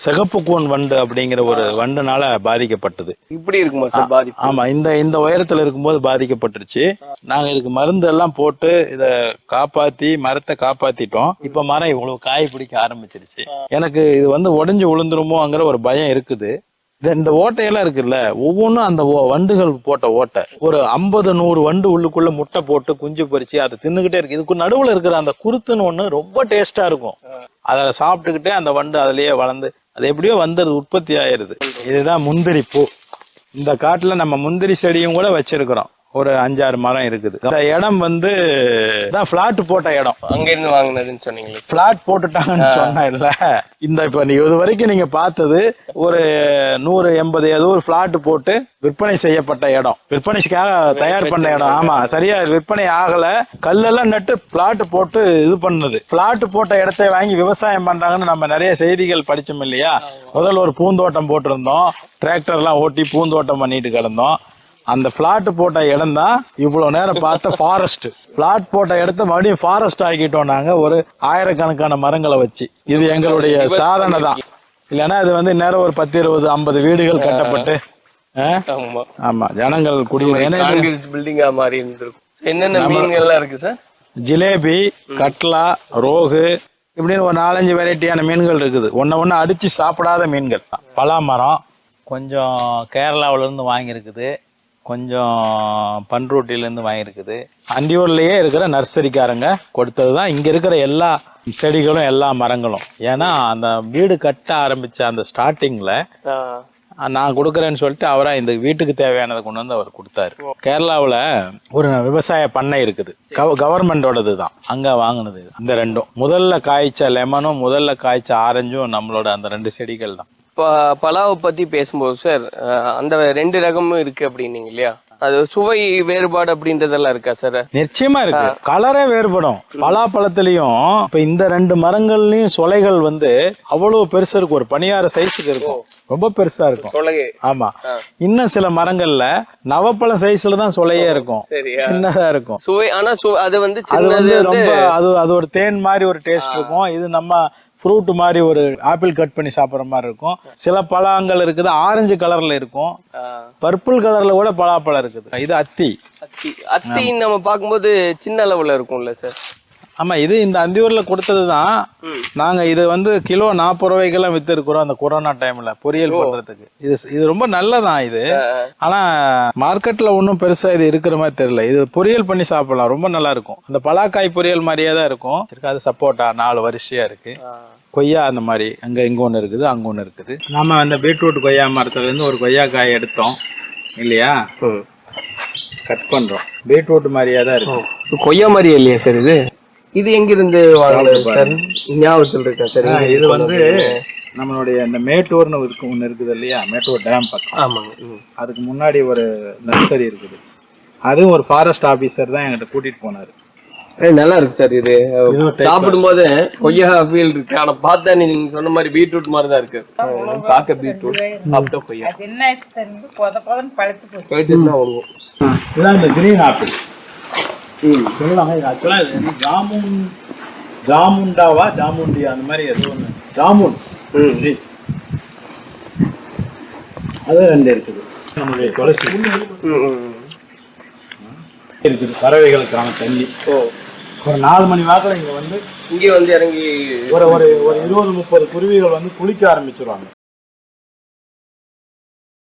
சிகப்பு கூன் வண்டு அப்படிங்கிற ஒரு வண்டுனால பாதிக்கப்பட்டது. இப்படி இருக்குமா சார் பாதிப்பு? ஆமா, இந்த உயரத்துல இருக்கும்போது பாதிக்கப்பட்டுருச்சு. நாங்க இதுக்கு மருந்து எல்லாம் போட்டு இத மரத்தை காப்பாத்திட்டோம். இப்ப மரம் இவ்வளவு காய் பிடிக்க ஆரம்பிச்சிருச்சு. எனக்கு இது உடைஞ்சு விழுந்துருமோங்கிற ஒரு பயம் இருக்குது. இந்த ஓட்டையெல்லாம் இருக்குல்ல, ஒவ்வொன்றும் அந்த வண்டுகள் போட்ட ஓட்டை. ஒரு 50-100 வண்டு உள்ளுக்குள்ள முட்டை போட்டு குஞ்சு பறிச்சு அதை தின்னுகிட்டே இருக்கு. இதுக்கு நடுவுல இருக்கிற அந்த குருத்துன்னு ஒண்ணு ரொம்ப டேஸ்டா இருக்கும். அதை சாப்பிட்டுக்கிட்டே அந்த வண்டு அதுலயே வளர்ந்து அது எப்படியோ உற்பத்தி ஆயிருது. இதுதான் முந்திரி பூ. இந்த காட்டுல நம்ம முந்திரி செடியும் கூட வச்சிருக்கிறோம். ஒரு 5-6 மரம் இருக்குது. இந்த இடம் பிளாட் போட்ட இடம். அங்க இருந்து வாங்கினதுன்னு சொன்னீங்களே, பிளாட் போட்டுட்டாங்கன்னு சொன்னா இல்ல. இப்ப இது வரைக்கும் நீங்க பார்த்தது ஒரு 180 ஏதோ ஒரு பிளாட் போட்டு விற்பனை செய்யப்பட்ட இடம், விற்பனைக்காக தயார் பண்ண இடம். ஆமா, சரியா விற்பனை ஆகல. கல்லெல்லாம் நட்டு பிளாட் போட்டு இது பண்ணது. பிளாட் போட்ட இடத்தை வாங்கி விவசாயம் பண்றாங்கன்னு நம்ம நிறைய செய்திகள் படிச்சோம் இல்லையா. முதல்ல ஒரு பூந்தோட்டம் போட்டிருந்தோம், டிராக்டர்லாம் ஓட்டி பூந்தோட்டம் பண்ணிட்டு கிடந்தோம். அந்த பிளாட் போட்ட இடம் தான் இவ்வளவு நேரம் பார்த்த ஃபாரஸ்ட். பிளாட் போட்ட இடத்த மறுபடியும் ஃபாரஸ்ட் ஆக்கிட்டோம் நாங்க, ஒரு ஆயிரக்கணக்கான மரங்களை வச்சு. இது எங்களுடைய சாதனை தான். இல்லைன்னா இது நேரம் ஒரு 10-20-50 வீடுகள் கட்டப்பட்டு ஆமா ஜனங்கள் பில்டிங்கா மாறி இருந்திருக்கும். என்னென்ன மீன்கள்லாம் இருக்கு சார்? ஜிலேபி, கட்லா, ரோகு, இப்படின்னு ஒரு 4-5 வெரைட்டியான மீன்கள் இருக்குது. ஒன்னு அடிச்சு சாப்பிடாத மீன்கள். பலாமரம் கொஞ்சம் கேரளாவில இருந்து வாங்கியிருக்குது, கொஞ்சம் பன்ருட்டில இருந்து வாங்கியிருக்குது. அந்தியூர்லயே இருக்கிற நர்சரிக்காரங்க கொடுத்ததுதான் இங்க இருக்கிற எல்லா செடிகளும் எல்லா மரங்களும். ஏன்னா அந்த வீடு கட்ட ஆரம்பிச்ச அந்த ஸ்டார்டிங்ல நான் கொடுக்கறேன்னு சொல்லிட்டு அவரா இந்த வீட்டுக்கு தேவையானதை கொண்டு வந்து அவர் கொடுத்தாரு. கேரளாவுல ஒரு விவசாய பண்ணை இருக்குது, கவர்மெண்டோடது தான். அங்க வாங்கினது இந்த ரெண்டும். முதல்ல காய்ச்ச லெமனும் முதல்ல காய்ச்ச ஆரஞ்சும் நம்மளோட அந்த 2 செடிகள் தான். பலாவை பத்தி பேசும்போது சார், அந்த 2 ரகமும் இருக்கு அப்படின்னீங்க இல்லையா, அது சுவை வேறுபாடு அப்படின்றதெல்லாம் இருக்கா சார்? நிச்சயமா இருக்கு. கலரே வேறுபடும். பலாப்பழத்திலயும் இப்ப இந்த 2 மரங்கள்லயும் சொலைகள் அவ்வளவு பெருசா இருக்கும். ஒரு பனியார சைஸுக்கு இருக்கும், ரொம்ப பெருசா இருக்கும். ஆமா, இன்னும் சில மரங்கள்ல நவப்பழம் சைஸ்ல தான் சொலையே இருக்கும், சின்னதா இருக்கும். சுவை ஆனா அது ரொம்ப அது ஒரு தேன் மாதிரி ஒரு டேஸ்ட் இருக்கும். இது நம்ம ஃப்ரூட் மாதிரி ஒரு ஆப்பிள் கட் பண்ணி சாப்பிட்ற மாதிரி இருக்கும். சில பழங்கள் இருக்குது ஆரஞ்சு கலர்ல இருக்கும், பர்பிள் கலர்ல கூட பலாப்பழம் இருக்குது. இது அத்தி நம்ம பார்க்கும்போது சின்ன அளவுல இருக்கும்ல சார்? ஆமா, இது இந்த அந்தியூர்ல கொடுத்ததுதான். நாங்க இது கிலோ 40 ரூபாய்க்கெல்லாம் வித்து இருக்கிறோம் அந்த கொரோனா டைம்ல பொரியல் பண்றதுக்கு. இது ரொம்ப நல்லதான் இது. ஆனா மார்க்கெட்ல ஒன்னும் பெருசா இது இருக்கிற மாதிரி தெரியல. இது பொரியல் பண்ணி சாப்பிடலாம், ரொம்ப நல்லா இருக்கும். அந்த பலாக்காய் பொரியல் மாதிரியே தான் இருக்கும். அது சப்போட்டா 4 வரிசையா இருக்கு. கொய்யா அந்த மாதிரி இங்க ஒண்ணு இருக்குது, அங்க ஒண்ணு இருக்குது. நாம அந்த பீட்ரூட் கொய்யா மரத்துல இருந்து ஒரு கொய்யா காய் எடுத்தோம் இல்லையா, கட் பண்றோம். பீட்ரூட் மாதிரியா தான் இருக்கும், கொய்யா மாதிரியே இல்லையா சார்? இது எங்கிருந்து வாங்கினது சார்? ஞாபகத்தில் இருக்கா சார்? இது நம்மளுடைய இந்த மேட்டூர்னு ஒண்ணு இருக்குது இல்லையா, மேட்டூர் டேம் பக்கம். ஆமாங்க. அதுக்கு முன்னாடி ஒரு நர்சரி இருக்குது. அதுவும் ஒரு ஃபாரஸ்ட் ஆபீசர் தான் என்கிட்ட கூட்டிட்டு போனாரு. நல்லா இருக்கு சார். இது சாப்பிடும் போது கொய்யா ஃபீல் இருக்கு. ஆனா பார்த்தா நீங்க சொன்ன மாதிரி பீட்ரூட் மாதிரி தான் இருக்கு. பார்க்க பீட்ரூட், சாப்பிட்டா கொய்யா. இதுதான் இந்த கிரீன் ஆப்பிள். ஜாமுண்டாவா ஜாமுண்டியா அந்த மாதிரி ஏதோ ஒண்ணு. ஜாமுன் அது 2 இருக்குது. நம்மளுடைய துளசி இருக்குது. பறவைகளுக்கான தண்ணி. ஒரு 4 மணி வாக்கில் இங்க இறங்கி ஒரு 20-30 குருவிகள் குளிக்க ஆரம்பிச்சிருவாங்க.